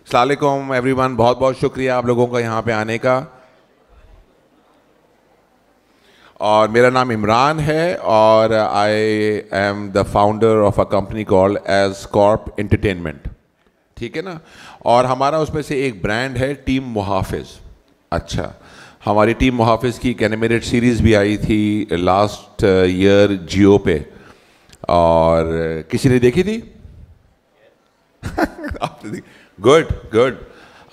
अस्सलाम वालेकुम एवरीवन, बहुत बहुत शुक्रिया आप लोगों का यहाँ पे आने का। और मेरा नाम इमरान है और I am the founder of a company called Edge Corp entertainment, ठीक है ना। और हमारा उसमें से एक ब्रांड है टीम मुहाफिज। अच्छा, हमारी टीम मुहाफिज की एक एनिमेटेड सीरीज़ भी आई थी लास्ट ईयर जियो पे, और किसी ने देखी थी? आपने देखी? Good good.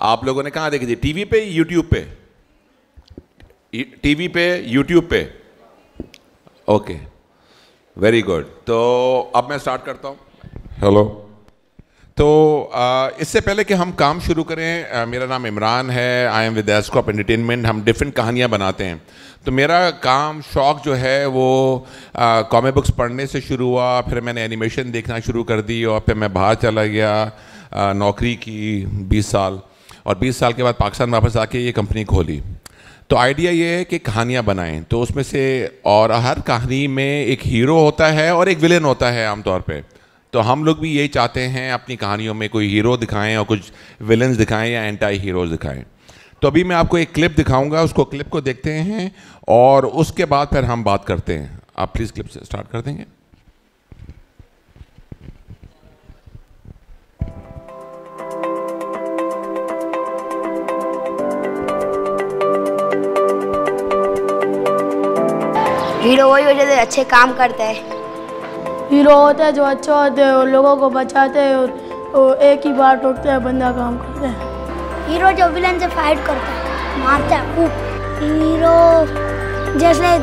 आप लोगों ने कहाँ देखी थी? टीवी पे, यूट्यूब पे? टीवी पे, यूट्यूब पे? Okay, very good. तो अब मैं स्टार्ट करता हूँ। हेलो। तो इससे पहले कि हम काम शुरू करें, मेरा नाम इमरान है, I am with Edge Corp entertainment. हम डिफरेंट कहानियाँ बनाते हैं। तो मेरा काम, शौक़ जो है वो कॉमिक बुक्स पढ़ने से शुरू हुआ, फिर मैंने एनिमेशन देखना शुरू कर दी, और फिर मैं बाहर चला गया, नौकरी की 20 साल, और 20 साल के बाद पाकिस्तान वापस आके ये कंपनी खोली। तो आइडिया ये है कि कहानियाँ बनाएं, तो उसमें से, और हर कहानी में एक हीरो होता है और एक विलेन होता है आमतौर पे। तो हम लोग भी यही चाहते हैं, अपनी कहानियों में कोई हीरो दिखाएं और कुछ विलेंस दिखाएं या एंटी हीरोज़ दिखाएं। तो अभी मैं आपको एक क्लिप दिखाऊंगा, उसको क्लिप को देखते हैं और उसके बाद फिर हम बात करते हैं। आप प्लीज़ क्लिप से स्टार्ट कर देंगे। हीरो वही वजह से अच्छे काम करता है। हीरो होता है जो अच्छा होता है और लोगों को बचाते हैं, और एक ही बार टूटता है बंदा काम करता है। हीरो जो विलन से फाइट करता है, मारता है खूब। हीरो जैसे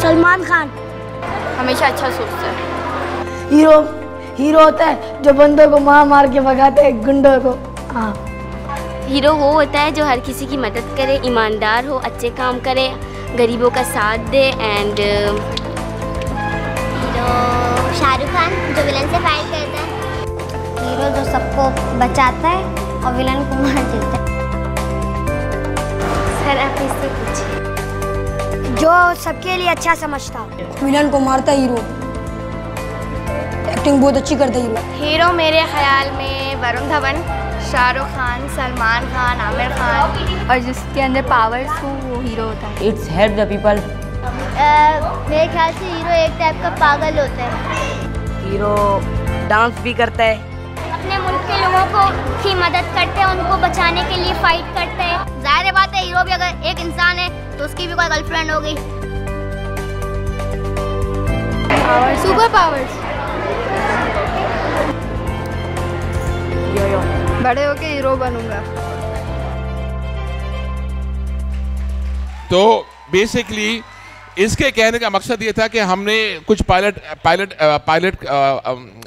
सलमान खान हमेशा अच्छा सोचता है। हीरो होता है जो बंदों को मार के भगाते हैं, गुंडों को। हाँ, हीरो वो होता है जो हर किसी की मदद करे, ईमानदार हो, अच्छे काम करे, गरीबों का साथ दे। एंड हीरो शाहरुख खान जो विलन से फाइट करता है। हीरो जो सबको बचाता है और विलन को मार देता है। सर आप इससे पूछिए। जो सबके लिए अच्छा समझता हो। विलन को मारता है हीरो। एक्टिंग बहुत अच्छी करता है हीरो। हीरो मेरे ख्याल में वरुण धवन, शाहरुख खान, सलमान खान, आमिर खान, और जिसके अंदर पावर्स हो वो हीरो होता है। It's help the people. मेरे ख्याल से हीरो एक टाइप का पागल होता है। हीरो डांस भी करता है, अपने मुल्क के लोगों को की मदद करते हैं, उनको बचाने के लिए फाइट करते हैं। जाहिर बात है हीरो भी अगर एक इंसान है तो उसकी भी कोई गर्लफ्रेंड होगी। Super powers. बड़े होके हीरो बनूंगा। तो बेसिकली इसके कहने का मकसद ये था कि हमने कुछ पायलट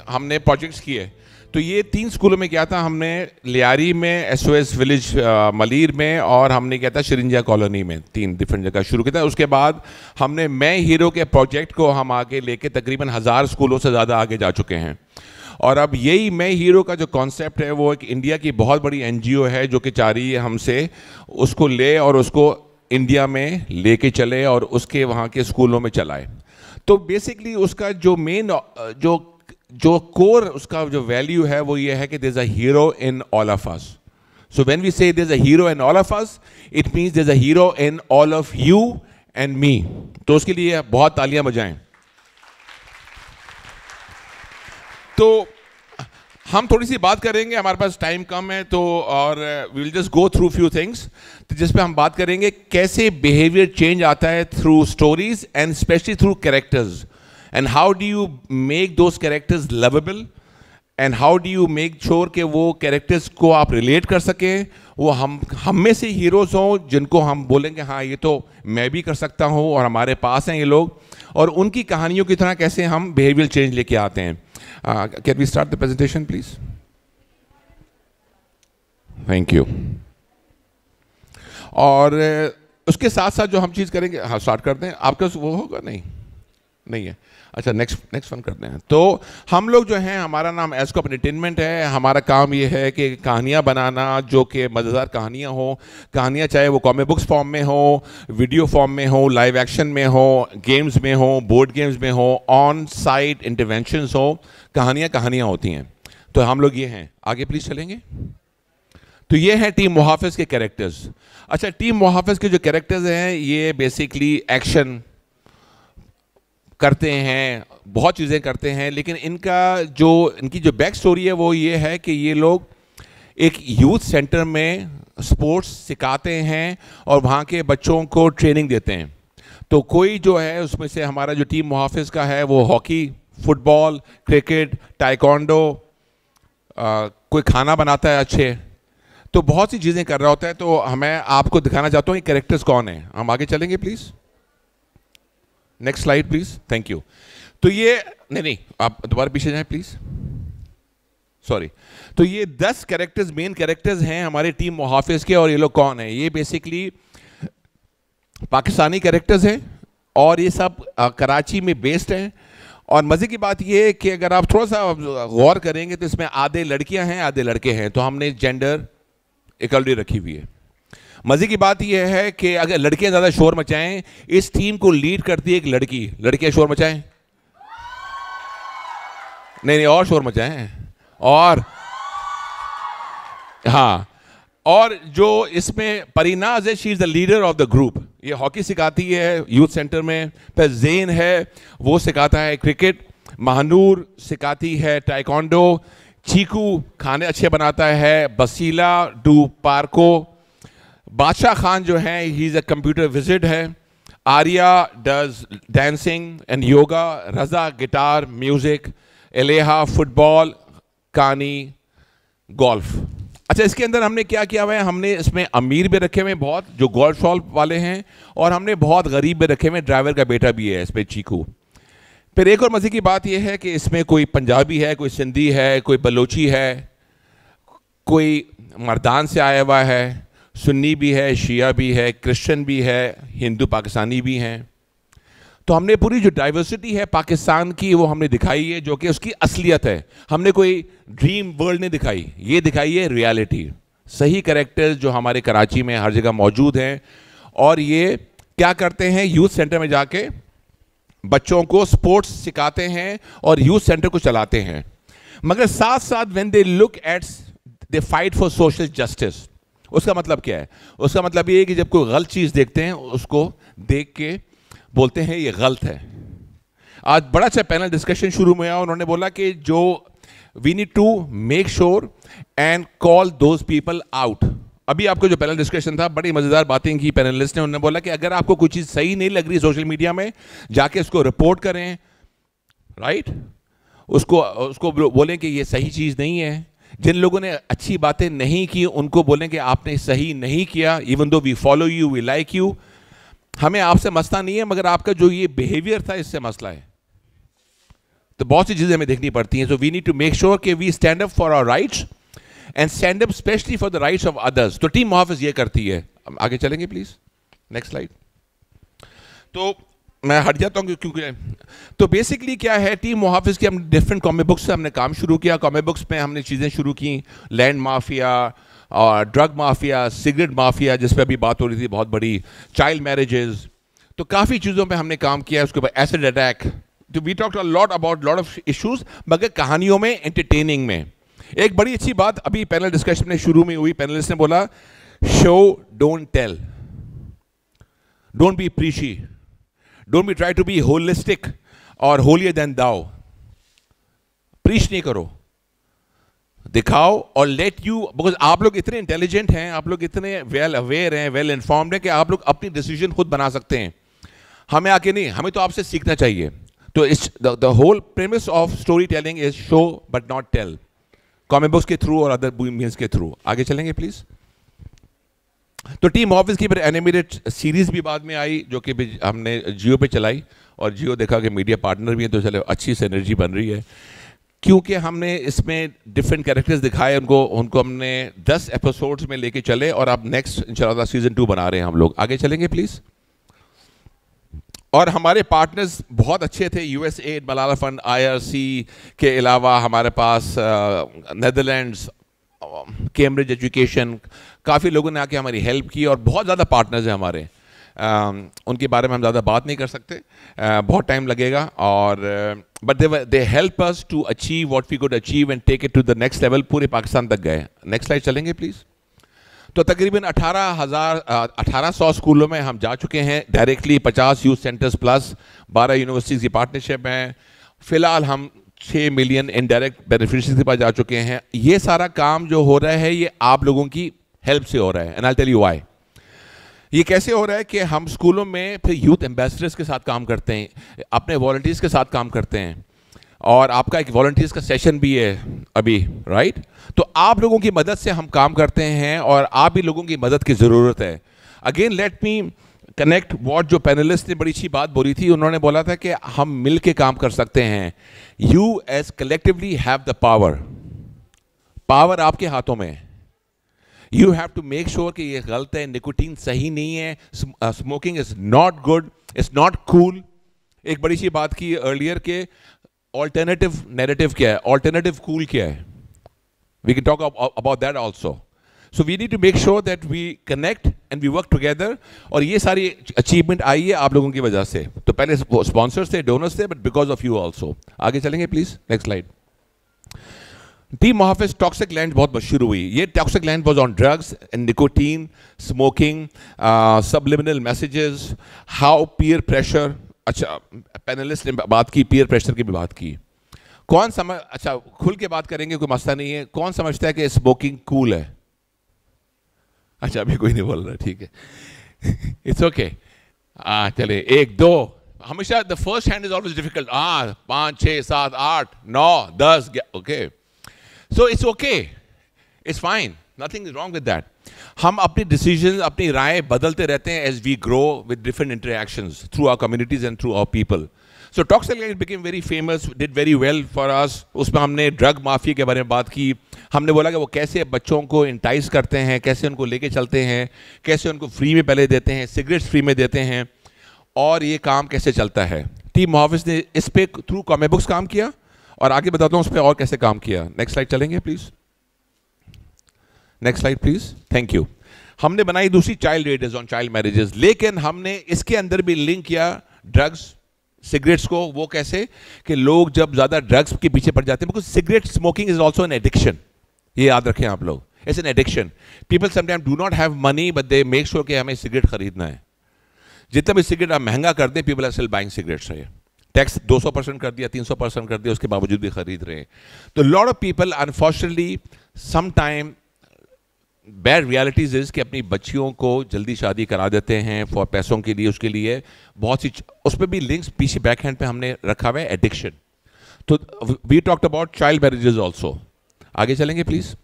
हमने प्रोजेक्ट्स किए। तो ये 3 स्कूलों में किया था हमने, लियारी में, SOS विलेज मलीर में, और हमने किया था शिरिंजा कॉलोनी में। 3 डिफरेंट जगह शुरू किया था। उसके बाद हमने मैं हीरो के प्रोजेक्ट को हम आगे लेके तकरीबन 1000 स्कूलों से ज़्यादा आगे जा चुके हैं। और अब यही मैं हीरो का जो कॉन्सेप्ट है वो एक इंडिया की बहुत बड़ी NGO है जो कि चाह रही है हमसे उसको ले और उसको इंडिया में लेके चले और उसके वहाँ के स्कूलों में चलाए। तो बेसिकली उसका जो मेन जो कोर उसका जो वैल्यू है वो ये है कि there is a hero in all of us. So when we say there is a hero in all of us, it means there is a hero in all of you and me. तो उसके लिए बहुत तालियां बजाएं। तो हम थोड़ी सी बात करेंगे, हमारे पास टाइम कम है, तो और we will just go through few things, तो जिस पे हम बात करेंगे कैसे बिहेवियर चेंज आता है through stories and specially through characters, and how do you make those characters lovable, and how do you make sure कि वो कैरेक्टर्स को आप रिलेट कर सकें, वो हम में से हीरोज़ हों जिनको हम बोलेंगे हाँ ये तो मैं भी कर सकता हूँ और हमारे पास हैं ये लोग, और उनकी कहानियों की तरह कैसे हम बिहेवियर चेंज लेके आते हैं। Can we start the presentation, please? Thank you. और उसके साथ साथ जो हम चीज़ करेंगे, हाँ स्टार्ट करते हैं। आपका वो होगा? नहीं है। अच्छा, नेक्स्ट वन करते हैं। तो हम लोग जो हैं, हमारा नाम एज कॉर्प एंटरटेनमेंट है। हमारा काम ये है कि कहानियाँ बनाना जो कि मज़ेदार कहानियाँ हो, कहानियाँ चाहे वो कॉमिक बुक्स फॉर्म में हो, वीडियो फॉर्म में हो, लाइव एक्शन में हो, गेम्स में हो, बोर्ड गेम्स में हो, ऑन साइट इंटरवेंशंस हो, कहानियाँ होती हैं। तो हम लोग ये हैं, आगे प्लीज चलेंगे। तो ये हैं टीम मुहाफिज के कैरेक्टर्स। अच्छा, टीम मुहाफिज के जो कैरेक्टर्स हैं ये बेसिकली एक्शन करते हैं, बहुत चीज़ें करते हैं, लेकिन इनकी जो बैक स्टोरी है वो ये है कि ये लोग एक यूथ सेंटर में स्पोर्ट्स सिखाते हैं और वहाँ के बच्चों को ट्रेनिंग देते हैं। तो कोई जो है उसमें से हमारा जो टीम मुहाफिज का है वो हॉकी, फुटबॉल, क्रिकेट, टाइकोंडो, कोई खाना बनाता है अच्छे, तो बहुत सी चीज़ें कर रहा होता है। तो मैं आपको दिखाना चाहता हूँ ये कैरेक्टर्स कौन है। हम आगे चलेंगे please, next slide please, thank you. तो ये नहीं, आप दोबारा पीछे जाएं प्लीज़, सॉरी। तो ये 10 कैरेक्टर्स, मेन कैरेक्टर्स हैं हमारे टीम मुहाफिज के। और ये लोग कौन है? ये बेसिकली पाकिस्तानी कैरेक्टर्स हैं और ये सब कराची में बेस्ड हैं। और मज़े की बात ये है कि अगर आप थोड़ा सा गौर करेंगे तो इसमें आधे लड़कियां हैं आधे लड़के हैं, तो हमने जेंडर इक्वलिटी रखी हुई है। मज़े की बात यह है कि अगर लड़कियां ज़्यादा शोर मचाएं, इस टीम को लीड करती है एक लड़की। लड़कियां शोर मचाएं? नहीं, और शोर मचाएं। और हाँ, और जो इसमें परीनाज है, she is the leader of the group. ये हॉकी सिखाती है यूथ सेंटर में। फिर जैन है, वो सिखाता है क्रिकेट। महानूर सिखाती है टाइकोंडो। चीकू खाने अच्छे बनाता है। बसीला डू पार्को। बादशाह खान जो है he is a computer wizard है। Arya does dancing and yoga. Raza guitar music. एलेहा फुटबॉल। कानी गोल्फ। अच्छा, इसके अंदर हमने क्या किया हुआ है, हमने इसमें अमीर भी रखे हुए हैं बहुत, जो गोल्फ शॉल्फ वाले हैं, और हमने बहुत गरीब भी रखे हुए हैं। ड्राइवर का बेटा भी है इसमें, चीकू। फिर एक और मज़े की बात यह है कि इसमें कोई पंजाबी है, कोई सिंधी है, कोई बलोची है, कोई मर्दान से आया हुआ है, सुन्नी भी है, शिया भी है, क्रिश्चियन भी है, हिंदू पाकिस्तानी भी हैं। तो हमने पूरी जो डाइवर्सिटी है पाकिस्तान की वो हमने दिखाई है, जो कि उसकी असलियत है। हमने कोई ड्रीम वर्ल्ड नहीं दिखाई, ये दिखाई है रियलिटी। सही कैरेक्टर्स जो हमारे कराची में हर जगह मौजूद हैं। और ये क्या करते हैं, यूथ सेंटर में जाके बच्चों को स्पोर्ट्स सिखाते हैं और यूथ सेंटर को चलाते हैं। मगर साथ साथ when they look at, they fight for social justice. उसका मतलब क्या है? उसका मतलब ये है कि जब कोई गलत चीज़ देखते हैं उसको देख के बोलते हैं ये गलत है। आज बड़ा अच्छा पैनल डिस्कशन शुरू हुआ। उन्होंने बोला कि जो we need to make sure and call those people out. अभी आपको जो पैनल डिस्कशन था, बड़ी मज़ेदार बातें की पैनलिस्ट ने। उन्होंने बोला कि अगर आपको कोई चीज़ सही नहीं लग रही सोशल मीडिया में, जाके उसको रिपोर्ट करें, राइट? उसको बोलें कि ये सही चीज़ नहीं है। जिन लोगों ने अच्छी बातें नहीं की उनको बोलें कि आपने सही नहीं किया, even though we follow you, we like you. हमें आपसे मसला नहीं है, मगर आपका जो ये बिहेवियर था इससे मसला है। तो बहुत सी चीज़ें हमें देखनी पड़ती हैं। So we need to make sure कि we stand up for our rights and stand up specially for the rights of others. तो टीम मुहाफिज ये करती है। आगे चलेंगे प्लीज, नेक्स्ट स्लाइड। तो मैं हट जाता हूँ क्योंकि तो बेसिकली क्या है, टीम मुहाफिज की हम डिफरेंट कॉमिक बुक्स से हमने काम शुरू किया। कॉमिक बुक्स में हमने चीज़ें शुरू की, लैंड माफिया और ड्रग माफिया, सिगरेट माफिया जिस पर अभी बात हो रही थी बहुत बड़ी, चाइल्ड मैरिजेस। तो काफ़ी चीज़ों पे हमने काम किया। उसके बाद एसिड अटैक। तो we talked a lot about lot of issues, मगर कहानियों में, एंटरटेनिंग में। एक बड़ी अच्छी बात अभी पैनल डिस्कशन में शुरू में हुई, पैनलिस्ट ने बोला show don't tell, don't be preachy, don't be try to be holistic और होलियर देन दाओ। प्रीच नहीं करो, दिखाओ और लेट यू, बिकॉज आप लोग इतने इंटेलिजेंट हैं, आप लोग इतने वेल अवेयर हैं, वेल इन्फॉर्म्ड हैं कि आप लोग अपनी डिसीजन खुद बना सकते हैं। हमें आके नहीं, हमें तो आपसे सीखना चाहिए। तो इस the whole premise of story telling is show but not tell, comic books के थ्रू और अदर मीन्स के थ्रू। आगे चलेंगे प्लीज। तो टीम ऑफिस की फिर एनिमेटेड सीरीज भी बाद में आई, जो कि हमने जियो पे चलाई, और जियो देखा कि मीडिया पार्टनर भी है, तो चलो अच्छी सिनर्जी बन रही है। क्योंकि हमने इसमें डिफरेंट कैरेक्टर्स दिखाए, उनको हमने 10 एपिसोड्स में लेके चले, और अब नेक्स्ट इंशाल्लाह सीजन 2 बना रहे हैं हम लोग। आगे चलेंगे प्लीज। और हमारे पार्टनर्स बहुत अच्छे थे, यूएसएड, मलाला फंड, IRC के अलावा हमारे पास नेदरलैंड्स, कैम्ब्रिज एजुकेशन, काफ़ी लोगों ने आके हमारी हेल्प की, और बहुत ज़्यादा पार्टनर्स हैं हमारे। उनके बारे में हम ज़्यादा बात नहीं कर सकते, बहुत टाइम लगेगा, और but they help us to achieve what we could achieve and take it to the next level, पूरे पाकिस्तान तक गए। नेक्स्ट स्लाइड चलेंगे प्लीज़। तो तकरीबन 1800 स्कूलों में हम जा चुके हैं directly, 50 youth centres plus 12 universities की पार्टनरशिप है। फ़िलहाल हम 6 मिलियन इनडायरेक्ट बेनिफिशरीज के पास जा चुके हैं। ये सारा काम जो हो रहा है ये आप लोगों की हेल्प से हो रहा है, and I tell you why. ये कैसे हो रहा है कि हम स्कूलों में फिर यूथ एम्बेसडर्स के साथ काम करते हैं, अपने वॉलंटियर्स के साथ काम करते हैं, और आपका एक वॉलंटियर्स का सेशन भी है अभी, राइट? तो आप लोगों की मदद से हम काम करते हैं और आप भी लोगों की मदद की ज़रूरत है। Again let me connect what जो पैनलिस्ट ने बड़ी अच्छी बात बोली थी, उन्होंने बोला था कि हम मिल के काम कर सकते हैं। You as collectively have the power, power आपके हाथों में है। You have to make sure कि ये गलत है, निकोटीन सही नहीं है, smoking is not good, it's not cool. एक बड़ी सी बात की अर्लियर के ऑल्टरनेटिव नैरेटिव क्या है, ऑल्टरनेटिव कूल क्या है, we can talk about that also. So we need to make sure that we connect and we work together, और ये सारी अचीवमेंट आई है आप लोगों की वजह से। तो पहले स्पॉन्सर्स थे, डोनर्स थे, but because of you also. आगे चलेंगे please, next slide. Team Muhafiz toxic land बहुत मशहूर हुई। ये toxic land was on drugs and nicotine, smoking, subliminal messages, how peer pressure. अच्छा, पैनलिस्ट ने बात की, पीयर प्रेशर की भी बात की। कौन समझ, अच्छा खुल के बात करेंगे, कोई मसला नहीं है। कौन समझता है कि स्मोकिंग कूल है? अच्छा अभी कोई नहीं बोल रहा, ठीक है, इट्स ओके। चले 1 2, हमेशा the first hand is always difficult. 5 6 7 8 9 10, okay, so it's okay, it's fine, nothing is wrong with that. हम अपनी डिसीजन, अपनी राय बदलते रहते हैं as we grow with different interactions through our communities and through our people. So toxic land became very famous, did very well for us. उसमें हमने drug mafia के बारे में बात की। हमने बोला कि वो कैसे बच्चों को इंटाइज करते हैं, कैसे उनको लेके चलते हैं, कैसे उनको फ्री में पहले देते हैं, सिगरेट्स फ्री में देते हैं, और ये काम कैसे चलता है। टीम मुहाफिज ने इस पे थ्रू कॉमिक बुक्स काम किया, और आगे बताता हूँ उस पर और कैसे काम किया। नेक्स्ट स्लाइड चलेंगे please, next slide please, thank you. हमने बनाई दूसरी child radius on child marriages, लेकिन हमने इसके अंदर भी लिंक किया ड्रग्स सिगरेट्स को। वो कैसे कि लोग जब ज़्यादा ड्रग्स के पीछे पड़ जाते हैं, because cigarette smoking is also an addiction, ये याद रखें आप लोग, it's an addiction. People sometime do not have money but they make sure कि हमें सिगरेट खरीदना है। जितना भी सिगरेट आप महंगा कर दें, people are still buying cigarettes है। टैक्स 200% कर दिया, 300% कर दिया, उसके बावजूद भी खरीद रहे हैं। तो lot of people unfortunately sometime bad realities is कि अपनी बच्चियों को जल्दी शादी करा देते हैं फॉर पैसों के लिए, उसके लिए बहुत सी, उस पर भी लिंक्स पीछे बैक हैंड पे हमने रखा हुआ है, एडिक्शन। तो we talked about child marriages also. आगे चलेंगे प्लीज,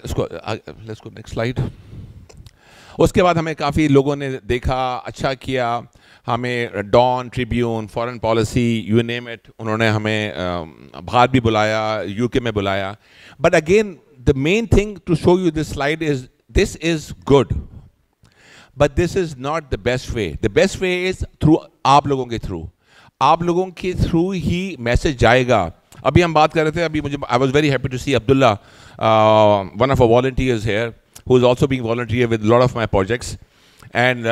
इसको लेट्स गो नेक्स्ट स्लाइड। उसके बाद हमें काफ़ी लोगों ने देखा, अच्छा किया, हमें Dawn, Tribune, foreign policy, you name it, उन्होंने हमें बाहर भी बुलाया, यूके में बुलाया। But again the main thing to show you this slide is this is good, but this is not the best way. The best way is through आप लोगों के थ्रू, आप लोगों के थ्रू ही मैसेज जाएगा। अभी हम बात कर रहे थे, अभी मुझे I was very happy to see Abdullah, one of our volunteers here, who is also being volunteer with a lot of my projects, and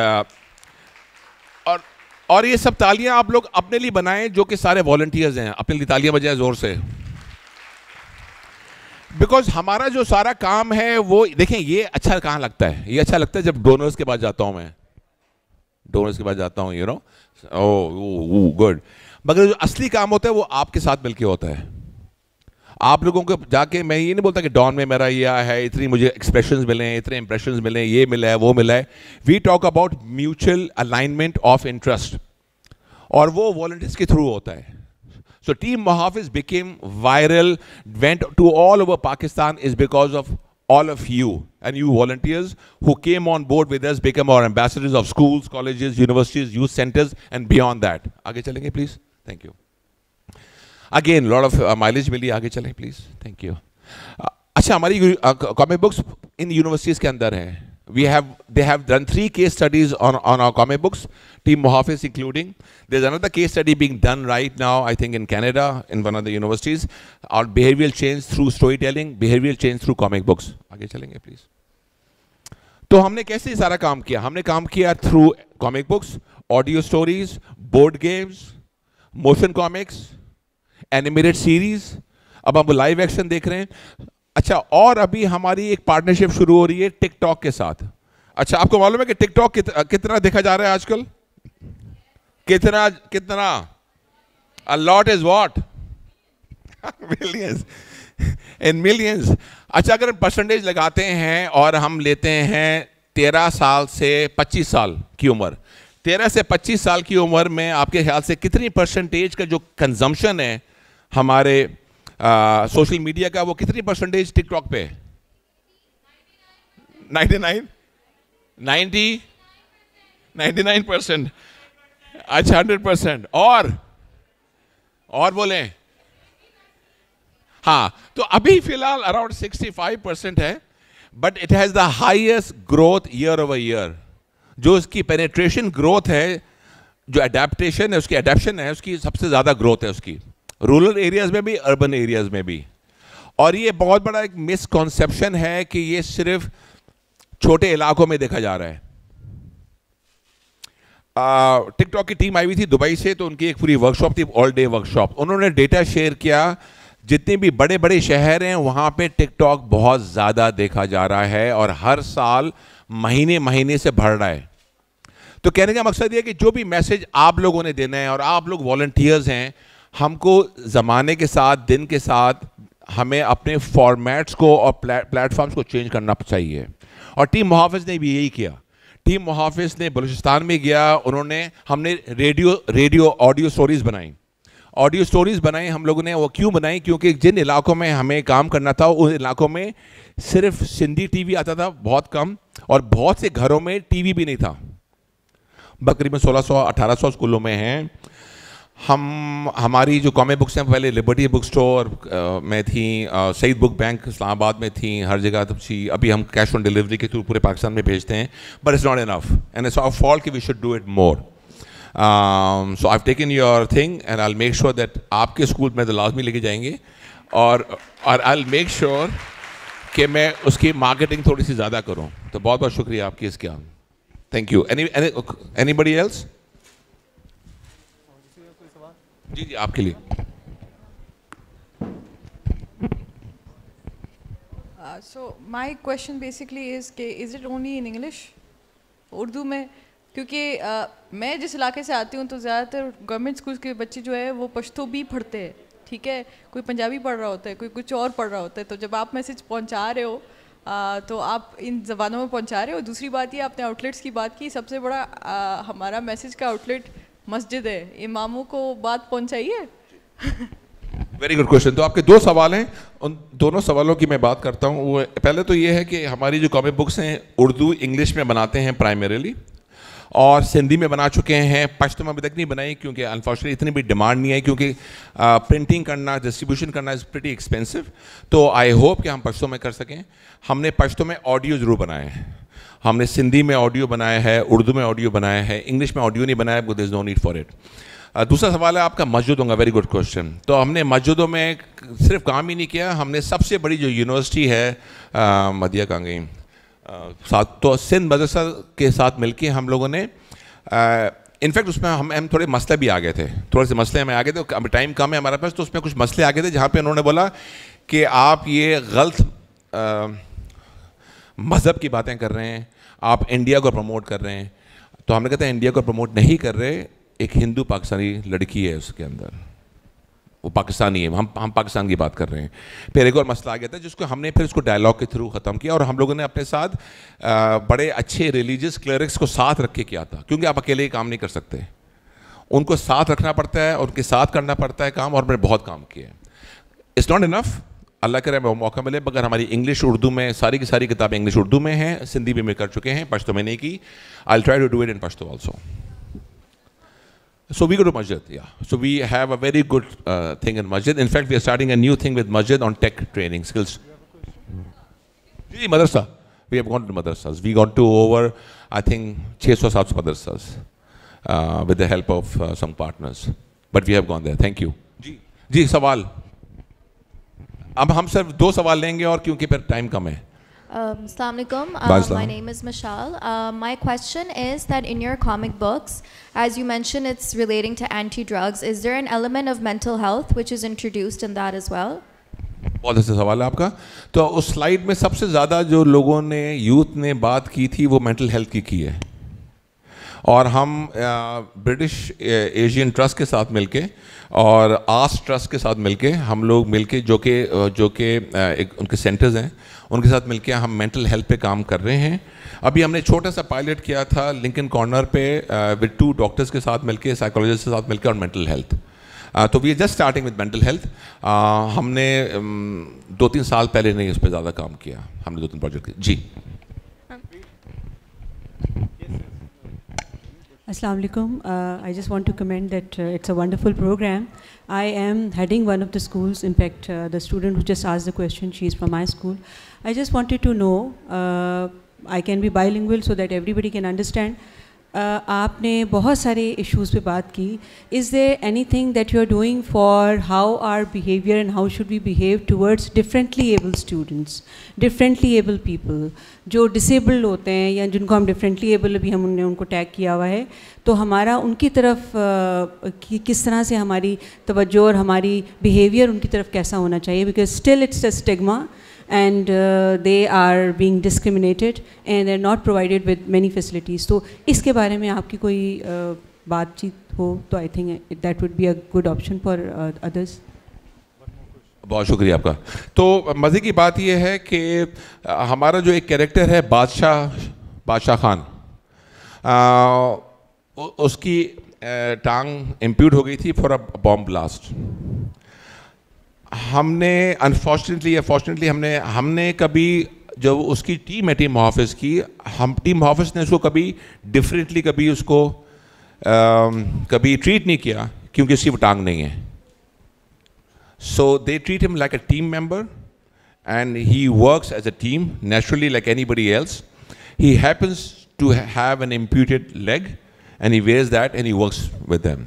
और ये सब तालियां आप लोग अपने लिए बनाएं जो कि सारे वॉलंटियर्स हैं, अपने लिए तालियां बजाएं जोर से। बिकॉज हमारा जो सारा काम है वो देखें, ये अच्छा कहाँ लगता है, ये अच्छा लगता है जब डोनर्स के पास जाता हूँ, मैं डोनर्स के पास जाता हूँ, यू नो, ओह गुड। मगर जो असली काम होता है वो आपके साथ मिलके होता है। आप लोगों को जाके मैं ये नहीं बोलता कि डॉन में मेरा ये है, इतनी मुझे एक्सप्रेशंस मिले हैं, इतने इंप्रेशंस मिले हैं, ये मिला है, वो मिला है। We talk about mutual alignment of interest, और वो वॉलंटियर्स के थ्रू होता है। So Team Muhafiz became viral, went to all over Pakistan is because of all of you and you volunteers who came on board with us, became our ambassadors of schools, colleges, universities, youth centers and beyond that. आगे चलेंगे please. Thank you. Again, lot of mileage मिली, आगे चलें please. Thank you. अच्छा, हमारी comic books इन universities के अंदर हैं. They have done 3 case studies on our comic books, Team Muhafiz including. There's another case study being done right now, I think in Canada, in one of the universities, on behavioral change through storytelling, behavioral change through comic books. आगे चलेंगे please. तो हमने कैसे सारा काम किया? हमने काम किया through comic books, audio stories, board games, motion comics, animated series, अब हम लाइव एक्शन देख रहे हैं। अच्छा, और अभी हमारी एक पार्टनरशिप शुरू हो रही है टिकटॉक के साथ। अच्छा, आपको मालूम है कि टिकटॉक कितना देखा जा रहा है आजकल? कितना कितना? A lot is what? Millions, in millions. अच्छा, अगर परसेंटेज लगाते हैं और हम लेते हैं 13 साल से 25 साल की उम्र, 13 से 25 साल की उम्र में आपके ख्याल से कितनी परसेंटेज का जो कंजम्पशन है हमारे सोशल मीडिया का, वो कितनी परसेंटेज टिकटॉक पे? 99, 90, 99%। अच्छा, 100%। और बोलें? हाँ, तो अभी फिलहाल अराउंड 65% है, but it has the highest growth year over year. जो इसकी पेनिट्रेशन ग्रोथ है, जो एडेप्टेशन है, उसकी एडेप्शन है, उसकी सबसे ज्यादा ग्रोथ है उसकी, रूरल एरियाज में भी, अर्बन एरियाज में भी। और ये बहुत बड़ा एक मिसकॉन्सेप्शन है कि ये सिर्फ छोटे इलाकों में देखा जा रहा है। टिकटॉक की टीम आई हुई थी दुबई से, तो उनकी एक पूरी वर्कशॉप थी, ऑल डे वर्कशॉप। उन्होंने डेटा शेयर किया, जितने भी बड़े बड़े शहर हैं वहां पे टिकटॉक बहुत ज्यादा देखा जा रहा है और हर साल महीने महीने से बढ़ रहा है। तो कहने का मकसद ये कि जो भी मैसेज आप लोगों ने देना है, और आप लोग वॉलंटियर्स हैं, हमको ज़माने के साथ, दिन के साथ हमें अपने फॉर्मेट्स को और प्लेटफॉर्म्स को चेंज करना चाहिए। और टीम मुहाफ़िज़ ने भी यही किया। टीम मुहाफ़िज़ ने बलूचिस्तान में गया, हमने रेडियो ऑडियो स्टोरीज़ बनाई। ऑडियो स्टोरीज़ बनाई हम लोगों ने। वो क्यों बनाई? क्योंकि जिन इलाकों में हमें काम करना था, उन इलाकों में सिर्फ सिंधी टीवी आता था, बहुत कम, और बहुत से घरों में टीवी भी नहीं था। तकरीबन 1600-1800 स्कूलों में हैं। हमारी जो कॉमिक बुक्स हैं पहले लिबर्टी बुक स्टोर में थी, सईद बुक बैंक इस्लामाबाद में थी, हर जगह थी। अभी हम कैश ऑन डिलीवरी के थ्रू पूरे पाकिस्तान में भेजते हैं, but it's not enough and it's our fault कि we should do it more. So I have taken your thing and I will make sure that आपके स्कूल में तो लाजमी लेके जाएंगे, और आई विल मेक श्योर कि मैं उसकी मार्केटिंग थोड़ी सी ज़्यादा करूँ। तो बहुत बहुत शुक्रिया आपकी इसके। Thank you. Anybody else? जी जी, आपके लिए। So my question basically is कि is it only in English? Urdu में, क्योंकि मैं जिस इलाके से आती हूँ तो ज़्यादातर गवर्नमेंट स्कूल के बच्चे जो है वो पश्तो भी पढ़ते हैं, ठीक है, कोई पंजाबी पढ़ रहा होता है, कोई कुछ और पढ़ रहा होता है। तो जब आप मैसेज पहुँचा रहे हो तो आप इन ज़बानों में पहुँचा रहे हो। दूसरी बात ये, आपने आउटलेट्स की बात की, सबसे बड़ा हमारा मैसेज का आउटलेट मस्जिद है, इमामों को बात पहुँचाइए। Very good question. तो आपके दो सवाल हैं, उन दोनों सवालों की मैं बात करता हूँ। वो पहले तो ये है कि हमारी जो कॉमिक बुक्स हैं उर्दू इंग्लिश में बनाते हैं प्राइमरीली, और सिंधी में बना चुके हैं। पश्तो में अभी तक नहीं बनाई क्योंकि अनफॉर्चुनेटली इतनी भी डिमांड नहीं है, क्योंकि प्रिंटिंग करना, डिस्ट्रीब्यूशन करना इज़ प्रीटी एक्सपेंसिव। तो आई होप कि हम पश्तो में कर सकें। हमने पश्तो में ऑडियो ज़रूर बनाए हैं, हमने सिंधी में ऑडियो बनाया है, उर्दू में ऑडियो बनाया है, इंग्लिश में ऑडियो नहीं बनाया, because there is no need for it. दूसरा सवाल है आपका मस्जिदों का। Very good question. तो हमने मस्जिदों में सिर्फ काम ही नहीं किया, हमने सबसे बड़ी जो यूनिवर्सिटी है मदिया कांगई साथ, तो सिंध मदरसा के साथ मिलके हम लोगों ने इनफैक्ट उसमें हम थोड़े मसले भी आ गए थे, थोड़े से मसले हमें आ गए थे, अभी टाइम कम है हमारे पास, तो उसमें कुछ मसले आ गए थे जहाँ पे उन्होंने बोला कि आप ये गलत मज़हब की बातें कर रहे हैं, आप इंडिया को प्रमोट कर रहे हैं। तो हमने कहते हैं इंडिया को प्रमोट नहीं कर रहे, एक हिंदू पाकिस्तानी लड़की है उसके अंदर, वो पाकिस्तानी है, हम पाकिस्तान की बात कर रहे हैं। फिर एक और मसला आ गया था जिसको हमने फिर उसको डायलॉग के थ्रू ख़त्म किया, और हम लोगों ने अपने साथ बड़े अच्छे रिलीजियस क्लरिक्स को साथ रख के किया था, क्योंकि आप अकेले ही काम नहीं कर सकते, उनको साथ रखना पड़ता है, उनके साथ करना पड़ता है काम, और मैंने बहुत काम किया है। इट्स नॉट इनफ, अल्लाह करे मैं मौका मिले, मगर हमारी इंग्लिश उर्दू में सारी की सारी किताबें इंग्लिश उर्दू में हैं, सिंधी भी में कर चुके हैं, पश्तो में नहीं की। I will try to do it in Pashto also. So we go to masjid, yeah. So we have a very good thing in masjid. In fact, we are starting a new thing with masjid on tech training skills. Madrasa. We have gone to madrasas. We got to over, I think, 600-700 madrasas with the help of some partners. But we have gone there. Thank you. जी सवाल। अब हम सिर्फ 2 सवाल लेंगे, और क्योंकि फिर time कम है, Assalamu alaikum. Baislam. My name is Mishal. My question is that in your comic books, as you mentioned, it's relating to anti-drugs. Is there an element of mental health which is introduced in that as well? बहुत अच्छा सवाल है आपका। तो उस slide में सबसे ज़्यादा जो लोगों ने, यूथ ने बात की थी वो मेंटल हेल्थ की है। और हम ब्रिटिश एशियन ट्रस्ट के साथ मिलके और आस ट्रस्ट के साथ मिलके हम लोग मिलके जो कि एक उनके सेंटर्स हैं उनके साथ मिलके हम मेंटल हेल्थ पे काम कर रहे हैं। अभी हमने छोटा सा पायलट किया था लिंकन कॉर्नर पे विद 2 डॉक्टर्स के साथ मिलके, साइकोलॉजिस्ट के साथ मिलके और मेंटल हेल्थ। तो we are just starting with mental health. हमने 2-3 साल पहले नहीं उस पर ज़्यादा काम किया, हमने 2-3 प्रोजेक्ट किए। जी Assalamu alaikum. I just want to comment that it's a wonderful program. I am heading one of the schools. In fact, the student who just asked the question, she is from my school. I just wanted to know, I can be bilingual so that everybody can understand. आपने बहुत सारे issues पे बात की. Is there anything that you are doing for how our behavior and how should we behave towards differently able students, differently able people, जो disabled होते हैं या जिनको हम differently able अभी हमने उनको टैग किया हुआ है, तो हमारा उनकी तरफ किस तरह से हमारी तवज्जो और हमारी behavior उनकी तरफ कैसा होना चाहिए, because still it's a stigma and they are being discriminated and they're not provided with many facilities. तो इसके बारे में आपकी कोई बातचीत हो तो I think that would be a good option for others. बहुत शुक्रिया आपका। तो मज़े की बात यह है कि हमारा जो एक कैरेक्टर है बादशाह खान, उसकी टांग इम्प्यूट हो गई थी फॉर अ बॉम्ब ब्लास्ट। हमने अनफॉर्चुनेटली या फॉर्चुनेटली हमने कभी जब उसकी टीम है टीम मुहाफ़िज़ की, हम टीम मुहाफ़िज़ ने उसको कभी डिफरेंटली कभी उसको कभी ट्रीट नहीं किया क्योंकि उसकी वो टांग नहीं है। So they treat him like a team member and he works as a team naturally like anybody else. He happens to have an amputed leg and he wears that and he works with them.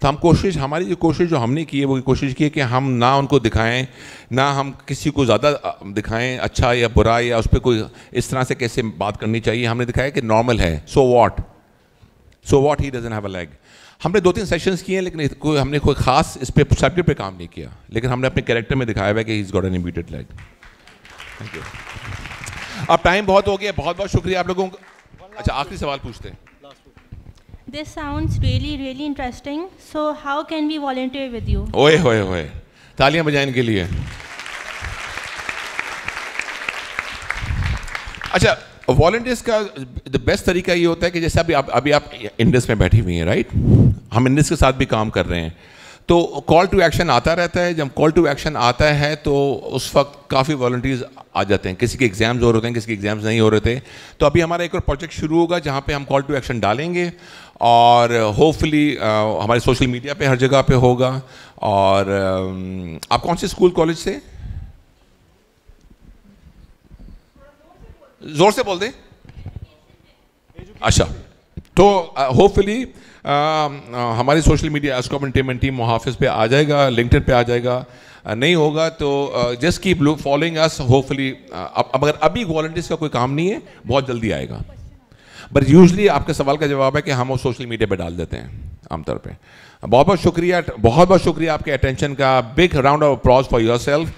तो हम कोशिश, हमारी जो कोशिश जो हमने की है वो कोशिश की है कि हम ना उनको दिखाएं, ना हम किसी को ज़्यादा दिखाएं अच्छा या बुरा या उस पर कोई इस तरह से कैसे बात करनी चाहिए। हमने दिखाया कि नॉर्मल है, so what he doesn't have a leg. हमने 2-3 सेशंस किए हैं लेकिन हमने कोई ख़ास इस पे सब्जेक्ट पे काम नहीं किया, लेकिन हमने अपने कैरेक्टर में दिखाया हुआ है कि he is got an imputed leg. Thank you. अब टाइम बहुत हो गया, बहुत बहुत शुक्रिया आप लोगों का। अच्छा आखिरी सवाल पूछते हैं। This sounds really interesting. So how can we volunteer with you? ओए होए होए, तालियां बजाएं इनके लिए। अच्छा वॉलंटियर्स का द बेस्ट तरीका ये होता है कि जैसे अभी आप इंडस में बैठी हुई हैं, राइट, हम इंडस के साथ भी काम कर रहे हैं, तो कॉल टू एक्शन आता रहता है। जब कॉल टू एक्शन आता है तो उस वक्त काफ़ी वॉलंटियर्स आ जाते हैं, किसी के एग्ज़ाम्स हो रहे हैं, किसी के एग्ज़ाम्स नहीं हो रहे थे। तो अभी हमारा एक और प्रोजेक्ट शुरू होगा जहाँ पे हम कॉल टू एक्शन डालेंगे और होपफुली हमारे सोशल मीडिया पे हर जगह पे होगा। और आप कौन से स्कूल कॉलेज से? जोर से बोल दें। अच्छा, तो होपफुली हमारी सोशल मीडिया एस्कॉप एंटरटेनमेंट टीम मुहाफ़िज़ पे आ जाएगा, लिंक्डइन पे आ जाएगा। नहीं होगा तो just keep following us. Hopefully अगर अभी वॉलंटियर्स का कोई काम नहीं है, बहुत जल्दी आएगा। बट यूजली आपके सवाल का जवाब है कि हम वो सोशल मीडिया पे डाल देते हैं आमतौर पे। बहुत बहुत शुक्रिया आपके अटेंशन का। Big round of applause for yourself.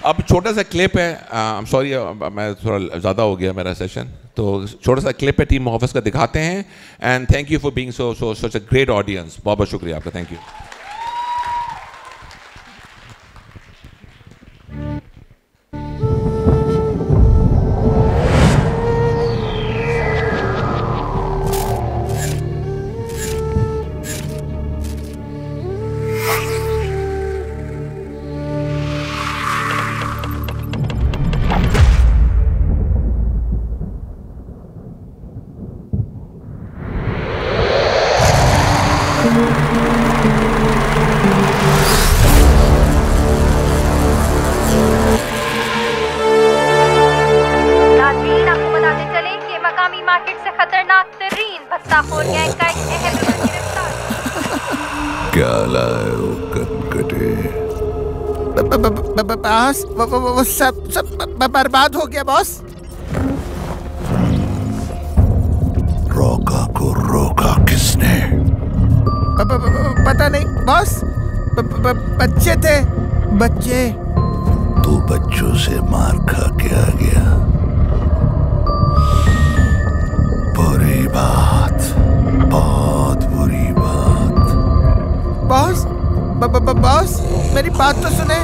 अब छोटा सा क्लिप है, आई एम सॉरी मैं थोड़ा ज़्यादा हो गया मेरा सेशन, तो छोटा सा क्लिप है टीम मुहाफ़िज़ का, दिखाते हैं। And thank you for being such a great audience. बहुत बहुत शुक्रिया आपका, थैंक यू। क्या लाए हो कनकटे? बॉस वो सब बर्बाद हो गया बॉस। रोका को रोका किसने? पता नहीं बॉस, बच्चे थे, बच्चे। तू बच्चों से मार खा के आ गया। बुरी बात, बहुत बुरी बात। बॉस बॉस मेरी बात तो सुने।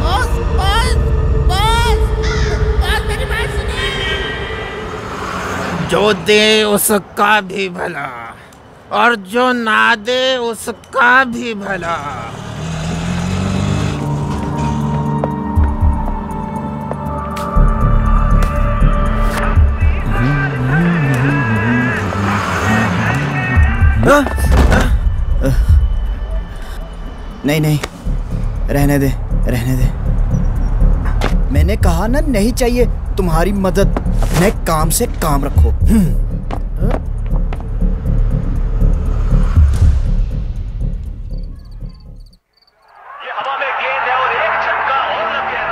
बॉस बॉस बॉस बॉस मेरी बात सुने। जो दे उसका भी भला और जो ना दे उसका भी भला। नहीं नहीं, रहने दे रहने दे। मैंने कहा ना नहीं चाहिए तुम्हारी मदद। अपने काम से काम रखो। ये हवा में गेंद है और एक छक्का और लग गया।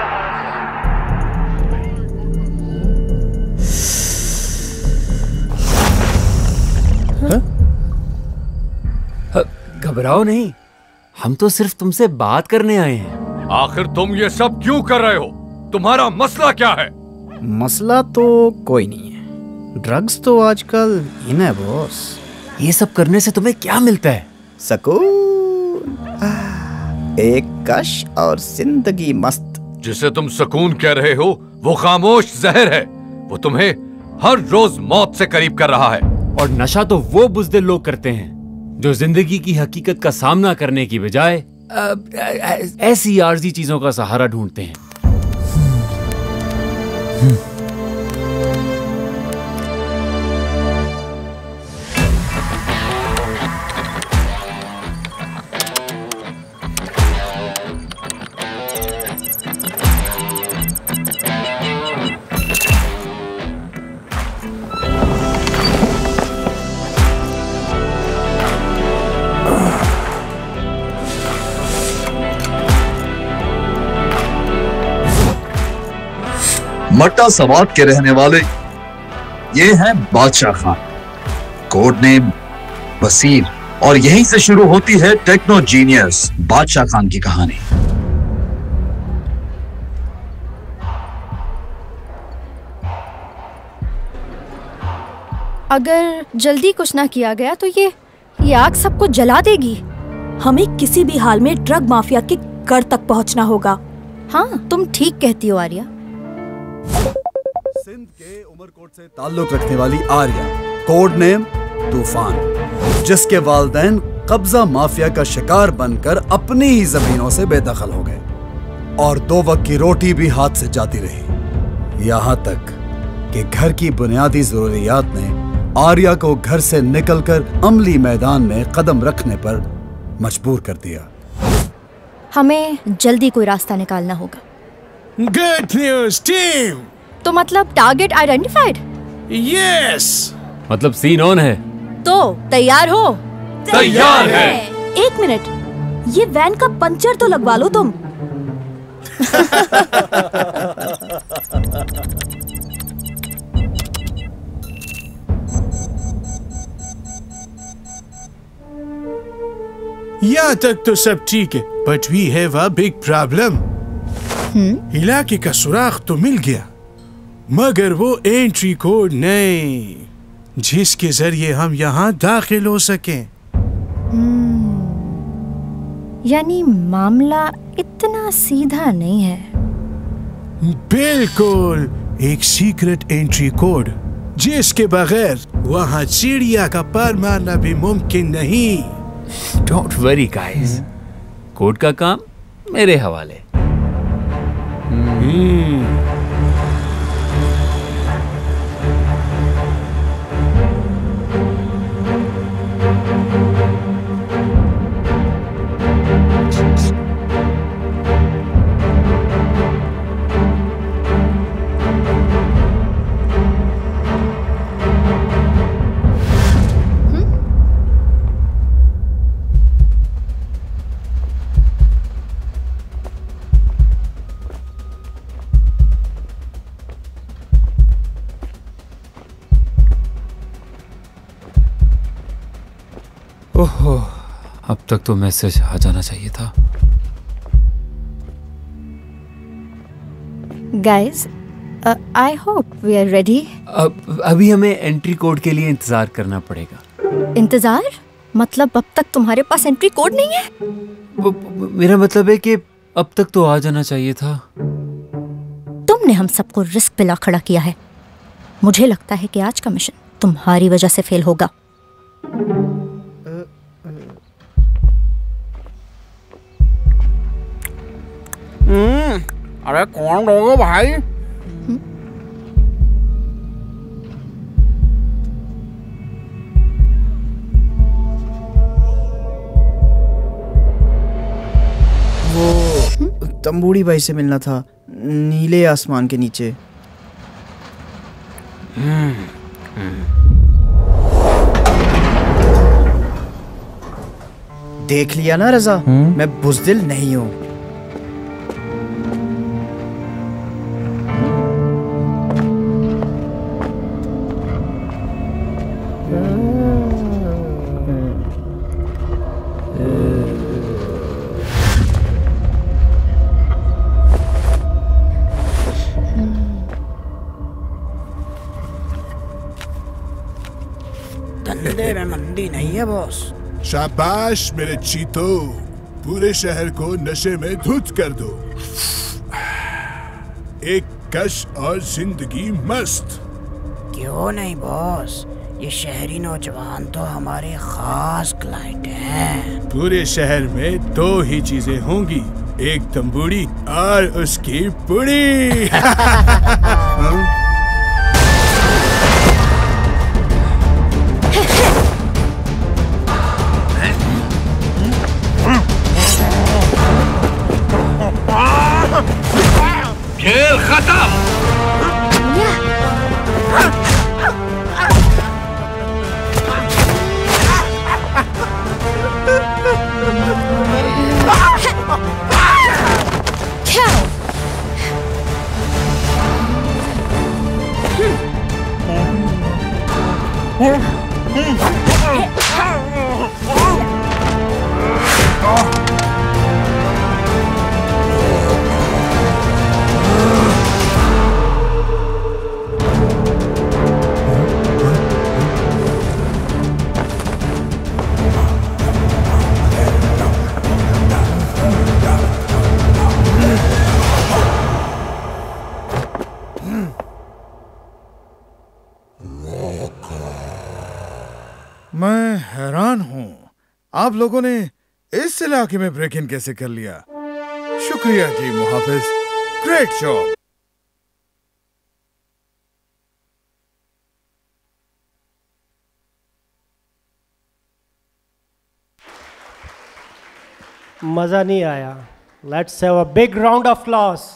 घबराओ नहीं, हम तो सिर्फ तुमसे बात करने आए हैं। आखिर तुम ये सब क्यों कर रहे हो? तुम्हारा मसला क्या है? मसला तो कोई नहीं है। ड्रग्स तो आजकल इन है बॉस। ये सब करने से तुम्हें क्या मिलता है? सुकून, एक कश और जिंदगी मस्त। जिसे तुम सुकून कह रहे हो वो खामोश जहर है। वो तुम्हें हर रोज मौत से करीब कर रहा है। और नशा तो वो बुज़दिल लोग करते हैं जो जिंदगी की हकीकत का सामना करने की बजाय ऐसी आर्जी चीजों का सहारा ढूंढते हैं। मट्टा सवात के रहने वाले ये हैं बादशाह खान, कोड नेम बसीर, और यहीं से शुरू होती है टेक्नो जीनियस बादशाह खान की कहानी। अगर जल्दी कुछ ना किया गया तो ये आग सबको जला देगी। हमें किसी भी हाल में ड्रग माफिया के घर तक पहुंचना होगा। हाँ, तुम ठीक कहती हो आर्या। सिंध के उमरकोट से ताल्लुक रखने वाली आर्या, कोड नेम तूफान, जिसके वालिदैन कब्जा माफिया का शिकार बनकर अपनी ही जमीनों से बेदखल हो गए और 2 वक्त की रोटी भी हाथ से जाती रही। यहाँ तक कि घर की बुनियादी जरूरियात ने आर्या को घर से निकलकर अमली मैदान में कदम रखने पर मजबूर कर दिया। हमें जल्दी कोई रास्ता निकालना होगा। Good news team. तो मतलब टारगेट आइडेंटिफाइड? यस। मतलब सीन ऑन है। तो तैयार हो? तैयार है। 1 मिनट, ये वैन का पंचर तो लगवा लो तुम। यहाँ तक तो सब ठीक है, but we have a big problem. इलाके का सुराग तो मिल गया, मगर वो एंट्री कोड नहीं जिसके जरिए हम यहाँ दाखिल हो सकें। यानी मामला इतना सीधा नहीं है। बिल्कुल, एक सीक्रेट एंट्री कोड जिसके बगैर वहाँ चिड़िया का पर मारना भी मुमकिन नहीं। डोंट वरी गाइस, कोड का काम मेरे हवाले। ओहो, अब तक तो मैसेज आ जाना चाहिए था। Guys, I hope we are ready. अभी हमें एंट्री कोड के लिए इंतजार करना पड़ेगा। इंतजार? मतलब अब तक तुम्हारे पास एंट्री कोड नहीं है? मेरा मतलब है कि अब तक तो आ जाना चाहिए था। तुमने हम सबको रिस्क पे ला खड़ा किया है। मुझे लगता है कि आज का मिशन तुम्हारी वजह से फेल होगा। अरे कौन लोगे भाई? वो तंबूड़ी भाई से मिलना था, नीले आसमान के नीचे। देख लिया ना रजा, मैं बुज़दिल नहीं हूँ। धंधे में मंदी नहीं है बॉस। शाबाश मेरे चीतो, पूरे शहर को नशे में धुत कर दो। एक कश और जिंदगी मस्त। क्यों नहीं बॉस, ये शहरी नौजवान तो हमारे खास क्लाइंट हैं। पूरे शहर में दो ही चीजें होंगी, एक तंबूड़ी और उसकी पुड़ी। खेल खत्म। मैं हैरान हूँ, आप लोगों ने इस इलाके में ब्रेक इन कैसे कर लिया। शुक्रिया जी मुहाफिज, ग्रेट जॉब। मजा नहीं आया। Let's have a big round of applause.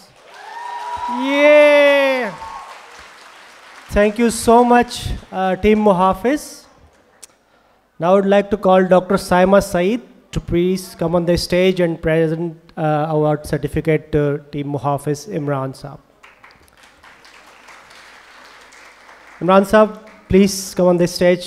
ये thank you so much team Muhafiz. Now I would like to call Dr. Saima Saeed to please come on the stage and present award certificate to Team Muhafiz Imran Saab. Imran Saab, please come on the stage.